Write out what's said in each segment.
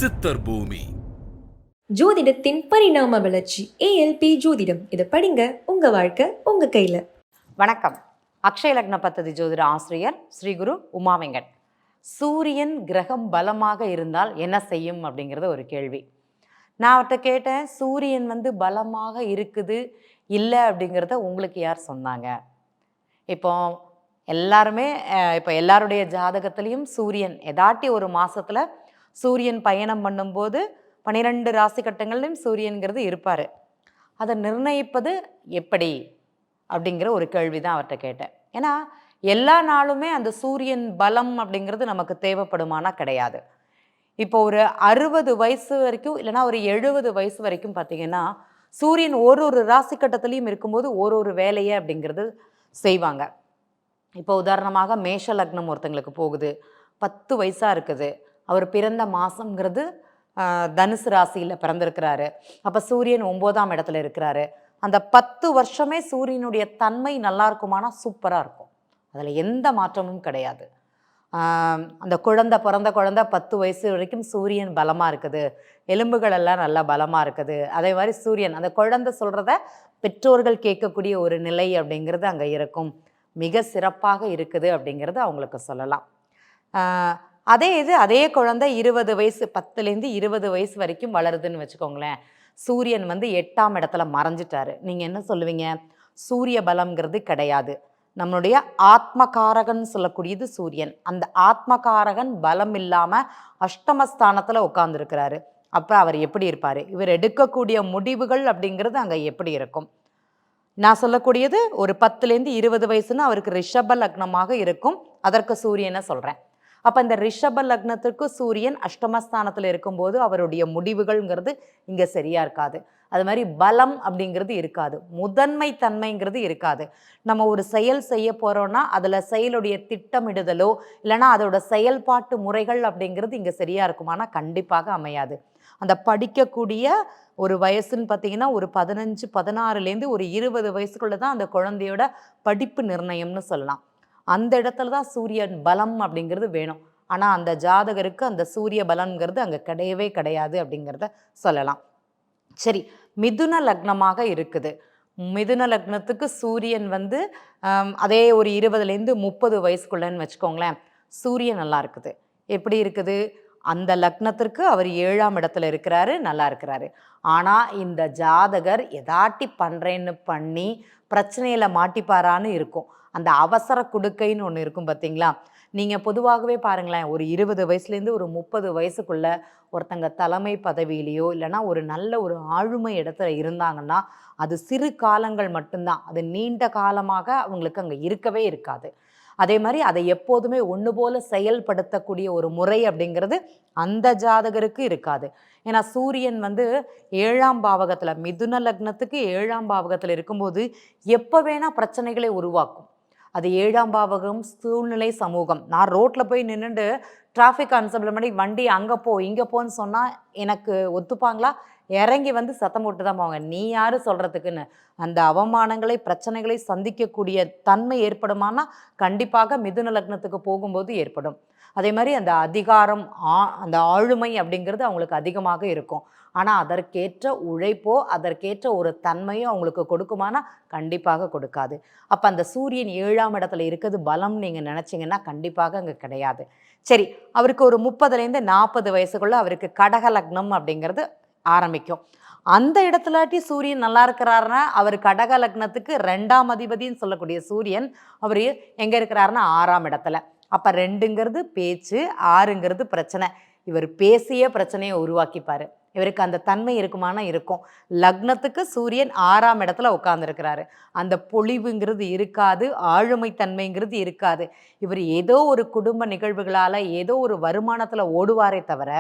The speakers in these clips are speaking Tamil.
சித்தர் பூமி. ஜோதிடத்தின் பரிணாம வளர்ச்சி ஏஎல்பி ஜோதிடம். இதை படிங்க, உங்க வாழ்க்கை உங்க கையில. வணக்கம். அக்ஷய லக்ன பத்ததி ஜோதிட ஆசிரியர் ஸ்ரீ குரு உமா வெங்கட். சூரியன் கிரகம் பலமாக இருந்தால் என்ன செய்யும் அப்படிங்கிறது ஒரு கேள்வி. நான் அவர்கிட்ட கேட்டேன், சூரியன் பலமாக இருக்குது இல்லை அப்படிங்கிறத உங்களுக்கு யார் சொன்னாங்க? இப்போ எல்லாருடைய ஜாதகத்திலையும் சூரியன் எதாட்டி ஒரு மாதத்தில் சூரியன் பயணம் பண்ணும்போது 12 ராசி கட்டங்கள்லையும் சூரியன்கிறது இருப்பார். அதை நிர்ணயிப்பது எப்படி அப்படிங்கிற ஒரு கேள்வி தான் அவர்கிட்ட கேட்டேன். ஏன்னா எல்லா நாளுமே அந்த சூரியன் பலம் அப்படிங்கிறது நமக்கு தேவைப்படுமானா கிடையாது. இப்போ ஒரு 60 வயசு வரைக்கும் இல்லைனா ஒரு 70 வயசு வரைக்கும் பார்த்திங்கன்னா சூரியன் ஒரு ராசி கட்டத்துலேயும் இருக்கும்போது ஒரு வேலையை அப்படிங்கிறது செய்வாங்க. இப்போ உதாரணமாக மேஷ லக்னம் ஒருத்தங்களுக்கு போகுது, 10 வயசாக இருக்குது, அவர் பிறந்த மாதங்கிறது தனுசு ராசியில் பிறந்திருக்கிறாரு. அப்போ சூரியன் 9ஆம் இடத்துல இருக்கிறாரு. அந்த 10 வருஷமே சூரியனுடைய தன்மை நல்லா இருக்குமானா சூப்பராக இருக்கும். அதில் எந்த மாற்றமும் கிடையாது. அந்த பிறந்த குழந்தை 10 வயசு வரைக்கும் சூரியன் பலமாக இருக்குது, எலும்புகள் எல்லாம் நல்லா பலமாக இருக்குது. அதே மாதிரி சூரியன் அந்த குழந்தை சொல்கிறத பெற்றோர்கள் கேட்கக்கூடிய ஒரு நிலை அப்படிங்கிறது அங்கே இருக்கும். மிக சிறப்பாக இருக்குது அப்படிங்கிறது அவங்களுக்கு சொல்லலாம். அதே குழந்தை 20 வயசு 10லேருந்து 20 வயசு வரைக்கும் வளருதுன்னு வச்சுக்கோங்களேன். சூரியன் 8ஆம் இடத்துல மறைஞ்சிட்டாரு. நீங்கள் என்ன சொல்லுவீங்க? சூரிய பலம்ங்கிறது கிடையாது. நம்மளுடைய ஆத்மகாரகன் சொல்லக்கூடியது சூரியன். அந்த ஆத்மகாரகன் பலம் இல்லாமல் அஷ்டமஸ்தானத்தில் உட்கார்ந்துருக்கிறாரு. அப்போ அவர் எப்படி இருப்பார்? இவர் எடுக்கக்கூடிய முடிவுகள் அப்படிங்கிறது அங்கே எப்படி இருக்கும்? நான் சொல்லக்கூடியது ஒரு 10லேருந்து 20 வயசுன்னு அவருக்கு ரிஷப லக்னமாக இருக்கும். அதற்கு சூரியனை சொல்கிறேன். அப்போ இந்த ரிஷப லக்னத்திற்கு சூரியன் அஷ்டமஸ்தானத்தில் இருக்கும்போது அவருடைய முடிவுகள்ங்கிறது இங்கே சரியாக இருக்காது. அது மாதிரி பலம் அப்படிங்கிறது இருக்காது, முதன்மை தன்மைங்கிறது இருக்காது. நம்ம ஒரு செயல் செய்ய போகிறோன்னா அதில் செயலுடைய திட்டமிடுதலோ இல்லைனா அதோட செயல்பாட்டு முறைகள் அப்படிங்கிறது இங்கே சரியாக இருக்குமானா கண்டிப்பாக அமையாது. அந்த படிக்கக்கூடிய ஒரு வயசுன்னு பார்த்தீங்கன்னா ஒரு 15 16லேருந்து ஒரு 20 வயசுக்குள்ளே தான் அந்த குழந்தையோட படிப்பு நிர்ணயம்னு சொல்லலாம். அந்த இடத்துல தான் சூரியன் பலம் அப்படிங்கிறது வேணும். ஆனால் அந்த ஜாதகருக்கு அந்த சூரிய பலன்கிறது அங்கே கிடையவே கிடையாது அப்படிங்கிறத சொல்லலாம். சரி, மிதுன லக்னமாக இருக்குது. மிதுன லக்னத்துக்கு சூரியன் அதே ஒரு 20லேருந்து 30 வயசுக்குள்ளன்னு வச்சுக்கோங்களேன். சூரியன் நல்லா இருக்குது. எப்படி இருக்குது? அந்த லக்னத்திற்கு அவர் 7ஆம் இடத்துல இருக்கிறாரு, நல்லா இருக்கிறாரு. ஆனால் இந்த ஜாதகர் எதாட்டி பண்ணுறேன்னு பண்ணி பிரச்சனையில் மாட்டிப்பாரான்னு இருக்கும். அந்த அவசர குடுக்கைன்னு ஒன்று இருக்கும் பார்த்தீங்களா? நீங்கள் பொதுவாகவே பாருங்களேன், ஒரு 20 வயசுலேருந்து ஒரு 30 வயசுக்குள்ளே ஒருத்தங்க தலைமை பதவியிலையோ இல்லைனா ஒரு நல்ல ஒரு ஆளுமை இடத்துல இருந்தாங்கன்னா அது சிறு காலங்கள் மட்டும்தான். அது நீண்ட காலமாக அவங்களுக்கு அங்கே இருக்கவே இருக்காது. அதே மாதிரி அதை எப்போதுமே ஒன்று போல செயல்படுத்தக்கூடிய ஒரு முறை அப்படிங்கிறது அந்த ஜாதகருக்கு இருக்காது. ஏன்னா சூரியன் 7ஆம் பாவகத்தில், மிதுன லக்னத்துக்கு 7ஆம் பாவகத்தில் இருக்கும்போது எப்போ வேணால் பிரச்சனைகளை உருவாக்கும். அது 7ஆம் பாவகம் சூழ்நிலை சமூகம். நான் ரோட்டில் போய் நின்றுட்டு டிராஃபிக் கான்ஸ்டபிள் பண்ணி வண்டி அங்கே போ இங்கே போன்னு சொன்னால் எனக்கு ஒத்துப்பாங்களா? இறங்கி சத்தம் போட்டு தான் போவாங்க. நீ யார் சொல்கிறதுக்குன்னு. அந்த அவமானங்களை பிரச்சனைகளை சந்திக்கக்கூடிய தன்மை ஏற்படுமானா கண்டிப்பாக மிதுன லக்னத்துக்கு போகும்போது ஏற்படும். அதே மாதிரி அந்த அதிகாரம் அந்த ஆளுமை அப்படிங்கிறது அவங்களுக்கு அதிகமாக இருக்கும். ஆனால் அதற்கேற்ற உழைப்போ அதற்கேற்ற ஒரு தன்மையோ அவங்களுக்கு கொடுக்குமானா கண்டிப்பாக கொடுக்காது. அப்போ அந்த சூரியன் 7ஆம் இடத்துல இருக்கிறது பலம் நீங்கள் நினச்சிங்கன்னா கண்டிப்பாக அங்கே கிடையாது. சரி, அவருக்கு ஒரு 30லேருந்து 40 வயசுக்குள்ளே அவருக்கு கடக லக்னம் அப்படிங்கிறது ஆரம்பிக்கும். அந்த இடத்துலாட்டி சூரியன் நல்லா இருக்கிறாருன்னா அவர் கடக லக்னத்துக்கு 2ஆம் அதிபதினு சொல்லக்கூடிய சூரியன் அவர் எங்கே இருக்கிறாருன்னா 6ஆம் இடத்துல. அப்போ 2ங்கிறது பேச்சு, 6ங்கிறது பிரச்சனை. இவர் பேசிய பிரச்சனையை உருவாக்கிப்பார். இவருக்கு அந்த தன்மை இருக்குமானா இருக்கும். லக்னத்துக்கு சூரியன் 6ஆம் இடத்துல உட்கார்ந்துருக்கிறாரு. அந்த பொலிவுங்கிறது இருக்காது, ஆளுமை தன்மைங்கிறது இருக்காது. இவர் ஏதோ ஒரு குடும்ப நிகழ்வுகளால் ஏதோ ஒரு வருமானத்தில் ஓடுவாரே தவிர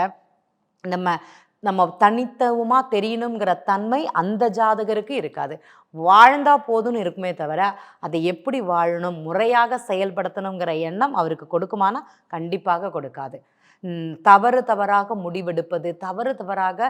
நம்ம தனித்துவமாக தெரியணுங்கிற தன்மை அந்த ஜாதகருக்கு இருக்காது. வாழ்ந்தா போதும்னு இருக்குமே தவிர அதை எப்படி வாழணும், முறையாக செயல்படுத்தணுங்கிற எண்ணம் அவருக்கு கொடுக்குமானா கண்டிப்பாக கொடுக்காது. தவறாக முடிவெடுப்பது, தவறாக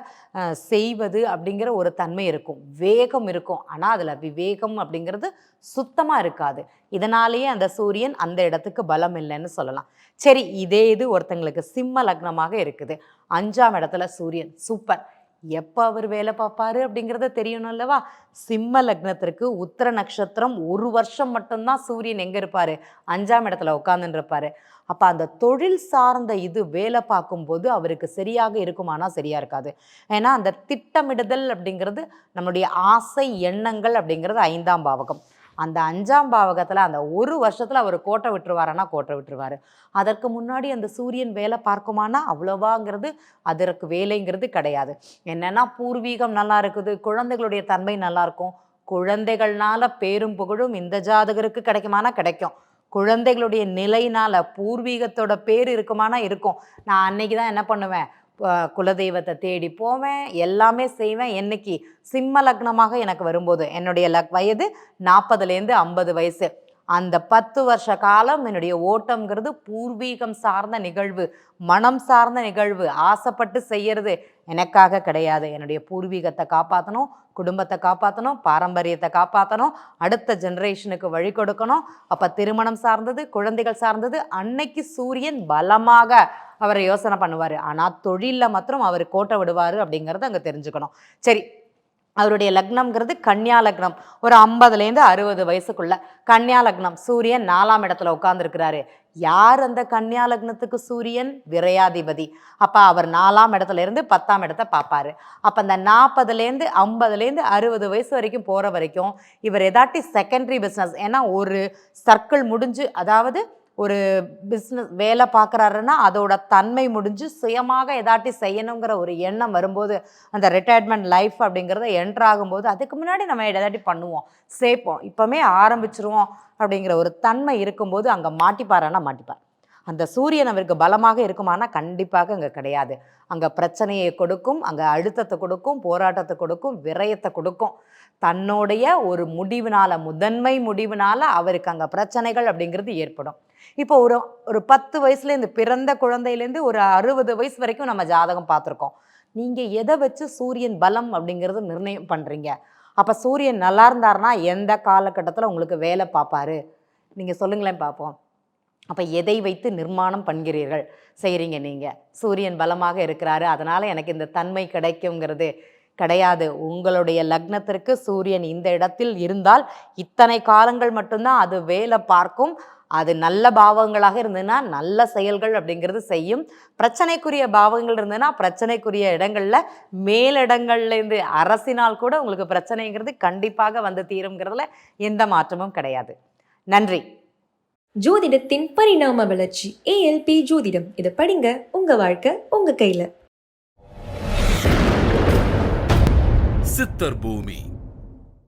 செய்வது அப்படிங்கிற ஒரு தன்மை இருக்கும், வேகம் இருக்கும். ஆனால் அதில் விவேகம் அப்படிங்கிறது சுத்தமாக இருக்காது. இதனாலேயே அந்த சூரியன் அந்த இடத்துக்கு பலம் இல்லைன்னு சொல்லலாம். சரி, இதே இது ஒருத்தங்களுக்கு சிம்ம லக்னமாக இருக்குது, 5ஆம் இடத்துல சூரியன், சூப்பர். எப்போ அவர் வேலை பார்ப்பாரு அப்படிங்கிறத தெரியணும் அல்லவா? சிம்ம லக்னத்திற்கு உத்திர நட்சத்திரம் 1 வருஷம் மட்டும்தான் சூரியன் எங்கே இருப்பார்? 5ஆம் இடத்துல உட்காந்துன்னு இருப்பார். அப்போ அந்த தொழில் சார்ந்த இது வேலை பார்க்கும்போது அவருக்கு சரியாக இருக்குமானா சரியாக இருக்காது. ஏன்னா அந்த திட்டமிடுதல் அப்படிங்கிறது நம்முடைய ஆசை எண்ணங்கள் அப்படிங்கிறது 5ஆம் பாவகம். அந்த 5ஆம் பாவகத்தில் அந்த 1 வருஷத்தில் அவர் கோட்டை விட்டுருவாருன்னா கோட்டை விட்டுருவார். அதற்கு முன்னாடி அந்த சூரியன் வேலை பார்க்குமானா அவ்வளோவாங்கிறது அதற்கு வேலைங்கிறது கிடையாது. என்னென்னா பூர்வீகம் நல்லா இருக்குது, குழந்தைகளுடைய தன்மை நல்லா இருக்கும். குழந்தைகள்னால பேரும் புகழும் இந்த ஜாதகருக்கு கிடைக்குமானா கிடைக்கும். குழந்தைகளுடைய நிலையினால் பூர்வீகத்தோட பேர் இருக்குமானா இருக்கும். நான் அன்னைக்கு தான் என்ன பண்ணுவேன், குலதெய்வத்தை தேடி போவேன், எல்லாமே செய்வேன். என்னைக்கு சிம்ம லக்னமாக எனக்கு வரும்போது என்னுடைய வயது 40லேருந்து 50 வயசு, அந்த 10 வருஷ காலம் என்னுடைய ஓட்டம்ங்கிறது பூர்வீகம் சார்ந்த நிகழ்வு, மனம் சார்ந்த நிகழ்வு. ஆசைப்பட்டு செய்யறது எனக்காக கிடையாது. என்னுடைய பூர்வீகத்தை காப்பாற்றணும், குடும்பத்தை காப்பாற்றணும், பாரம்பரியத்தை காப்பாற்றணும், அடுத்த ஜென்ரேஷனுக்கு வழி கொடுக்கணும். அப்போ திருமணம் சார்ந்தது, குழந்தைகள் சார்ந்தது. அன்னைக்கு சூரியன் பலமாக அவரை யோசனை பண்ணுவார். ஆனால் தொழிலில் மாத்திரம் அவர் கோட்டை விடுவார் அப்படிங்கிறத அங்கே தெரிஞ்சுக்கணும். சரி, அவருடைய லக்னம்ங்கிறது கன்னியா லக்னம், ஒரு 50லேருந்து 60 வயசுக்குள்ள கன்னியா லக்னம். சூரியன் 4ஆம் இடத்துல உட்கார்ந்துருக்கிறாரு. யார் அந்த கன்னியா லக்னத்துக்கு சூரியன்? விரையாதிபதி. அப்போ அவர் 4ஆம் இடத்துல இருந்து 10ஆம் இடத்தை பார்ப்பாரு. அப்போ அந்த 40லேருந்து 50லேருந்து 60 வயசு வரைக்கும் போகிற வரைக்கும் இவர் எதாட்டி செகண்டரி பிஸ்னஸ், ஏன்னா ஒரு சர்க்கிள் முடிஞ்சு, அதாவது ஒரு பிஸ்னஸ் வேலை பார்க்குறாருன்னா அதோட தன்மை முடிஞ்சு சுயமாக எதாட்டி செய்யணுங்கிற ஒரு எண்ணம் வரும்போது, அந்த ரிட்டையர்மெண்ட் லைஃப் அப்படிங்கிறத என்ட்ரு ஆகும்போது அதுக்கு முன்னாடி நம்ம எதாட்டி பண்ணுவோம், சேர்ப்போம், இப்போமே ஆரம்பிச்சிருவோம் அப்படிங்கிற ஒரு தன்மை இருக்கும்போது அங்கே மாட்டிப்பாரானா மாட்டிப்பார். அந்த சூரியன் அவருக்கு பலமாக இருக்குமானா கண்டிப்பாக அங்கே கிடையாது. அங்கே பிரச்சனையை கொடுக்கும், அங்கே அழுத்தத்தை கொடுக்கும், போராட்டத்தை கொடுக்கும், விரயத்தை கொடுக்கும். தன்னுடைய ஒரு முடிவுனால, முதன்மை முடிவுனால அவருக்கு அங்கே பிரச்சனைகள் அப்படிங்கிறது ஏற்படும். இப்போ ஒரு 10 வயசுலேருந்து, பிறந்த குழந்தையிலேருந்து ஒரு 60 வயசு வரைக்கும் நம்ம ஜாதகம் பார்த்துருக்கோம். நீங்கள் எதை வச்சு சூரியன் பலம் அப்படிங்கிறது நிர்ணயம் பண்ணுறீங்க? அப்போ சூரியன் நல்லா இருந்தாருன்னா எந்த காலகட்டத்தில் உங்களுக்கு வேலை பார்ப்பாரு? நீங்கள் சொல்லுங்களேன் பார்ப்போம். அப்போ எதை வைத்து நிர்மாணம் பண்ணுகிறீர்கள், செய்கிறீங்க நீங்கள்? சூரியன் பலமாக இருக்கிறாரு, அதனால் எனக்கு இந்த தன்மை கிடைக்குங்கிறது கிடையாது. உங்களுடைய லக்னத்திற்கு சூரியன் இந்த இடத்தில் இருந்தால் இத்தனை காலங்கள் மட்டும்தான் அது வேலை பார்க்கும். அது நல்ல பாவங்களாக இருந்ததுன்னா நல்ல செயல்கள் அப்படிங்கிறது செய்யும். பிரச்சனைக்குரிய பாவங்கள் இருந்ததுன்னா பிரச்சனைக்குரிய இடங்களில், மேலிடங்கள்லேருந்து அரசினால் கூட உங்களுக்கு பிரச்சனைங்கிறது கண்டிப்பாக வந்து தீருங்கிறதுல எந்த மாற்றமும் கிடையாது. நன்றி. ஜோதிடத்தின் பரிணாம வளர்ச்சி ஏஎல்பி ஜோதிடம். இதை படிங்க, உங்க வாழ்க்கை உங்க கையில. சித்தர் பூமி.